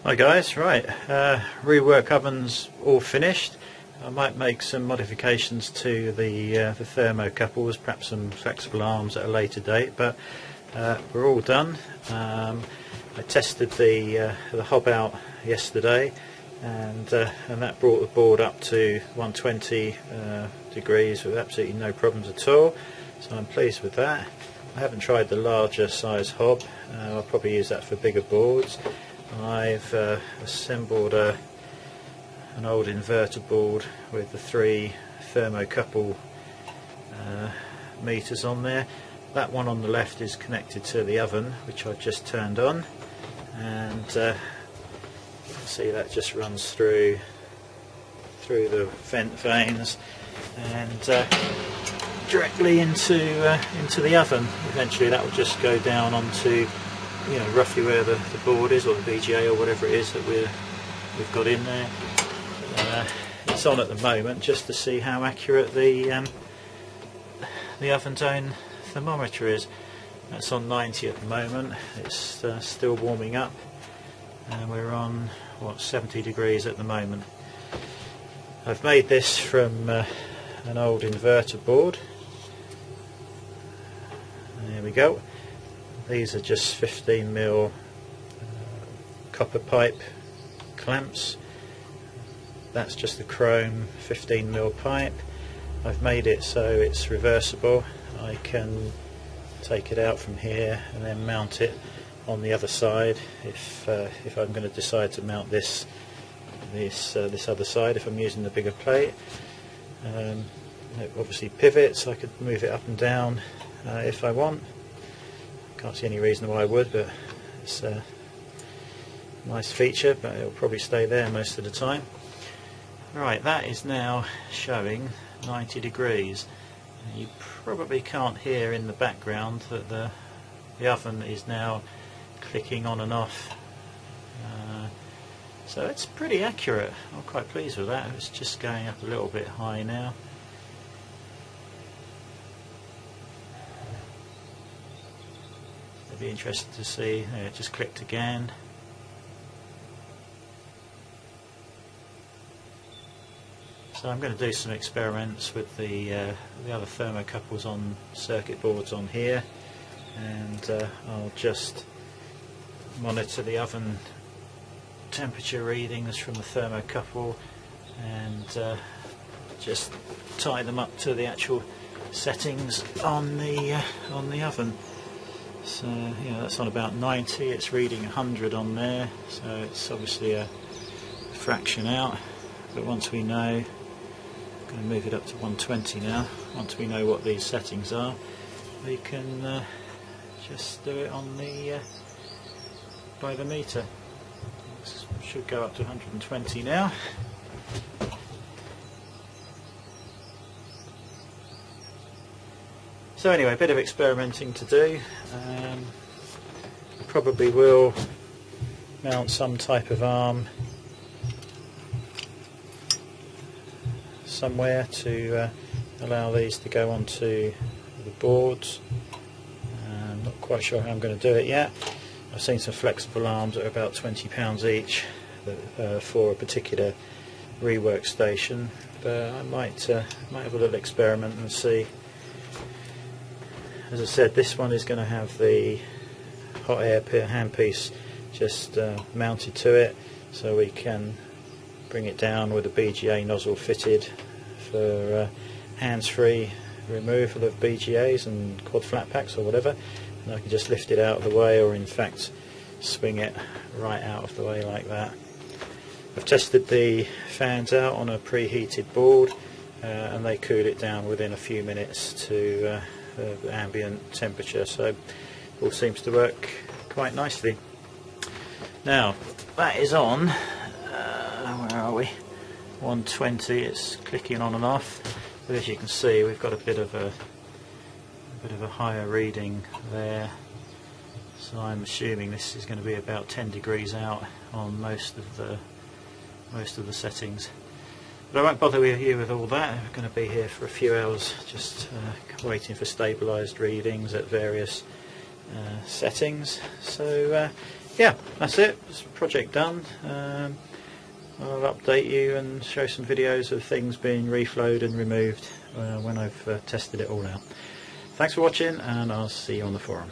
Hi guys, right, rework oven's all finished. I might make some modifications to the thermo-couples, perhaps some flexible arms at a later date, but we're all done. I tested the hob out yesterday, and that brought the board up to 120 degrees with absolutely no problems at all, so I'm pleased with that. I haven't tried the larger size hob. I'll probably use that for bigger boards. I've assembled an old inverter board with the 3 thermo-couple meters on there. That one on the left is connected to the oven, which I've just turned on, and you can see that just runs through the vent vanes and directly into the oven. Eventually that will just go down onto, you know, roughly where the board is, or the VGA or whatever it is that we've got in there. It's on at the moment just to see how accurate the oven's own thermometer is. That's on 90 at the moment. It's still warming up, and we're on 70 degrees at the moment. I've made this from an old inverter board. There we go. These are just 15mm copper pipe clamps. That's just the chrome 15mm pipe. I've made it so it's reversible. I can take it out from here and then mount it on the other side if I'm going to decide to mount this other side, if I'm using the bigger plate. It obviously pivots. I could move it up and down if I want. Can't see any reason why I would, but it's a nice feature, but it'll probably stay there most of the time. Right, that is now showing 90 degrees. You probably can't hear in the background that the oven is now clicking on and off. So it's pretty accurate. I'm quite pleased with that. It's just going up a little bit high now. I'd be interested to see. It just clicked again. So I'm going to do some experiments with the other thermo-couples on circuit boards on here, and I'll just monitor the oven temperature readings from the thermo-couple and just tie them up to the actual settings on the oven. So that's on about 90. It's reading 100 on there, so it's obviously a fraction out. But once we know, I'm going to move it up to 120 now. Once we know what these settings are, we can just do it on the by the meter. This should go up to 120 now. So anyway, a bit of experimenting to do. Probably will mount some type of arm somewhere to allow these to go onto the boards. I'm not quite sure how I'm going to do it yet. I've seen some flexible arms that are about £20 each for a particular rework station, but I might have a little experiment and see. As I said, this one is going to have the hot air handpiece just mounted to it, so we can bring it down with a BGA nozzle fitted for hands-free removal of BGAs and quad flat packs or whatever, and I can just lift it out of the way, or in fact swing it right out of the way like that. I've tested the fans out on a preheated board and they cool it down within a few minutes to ambient temperature, so all seems to work quite nicely. Now that is on, where are we? 120. It's clicking on and off, but as you can see, we've got a bit of a higher reading there, so I'm assuming this is going to be about 10 degrees out on most of the settings. But I won't bother you with all that. We're going to be here for a few hours just waiting for stabilised readings at various settings. So yeah, that's it. It's a project done. I'll update you and show some videos of things being reflowed and removed when I've tested it all out. Thanks for watching, and I'll see you on the forum.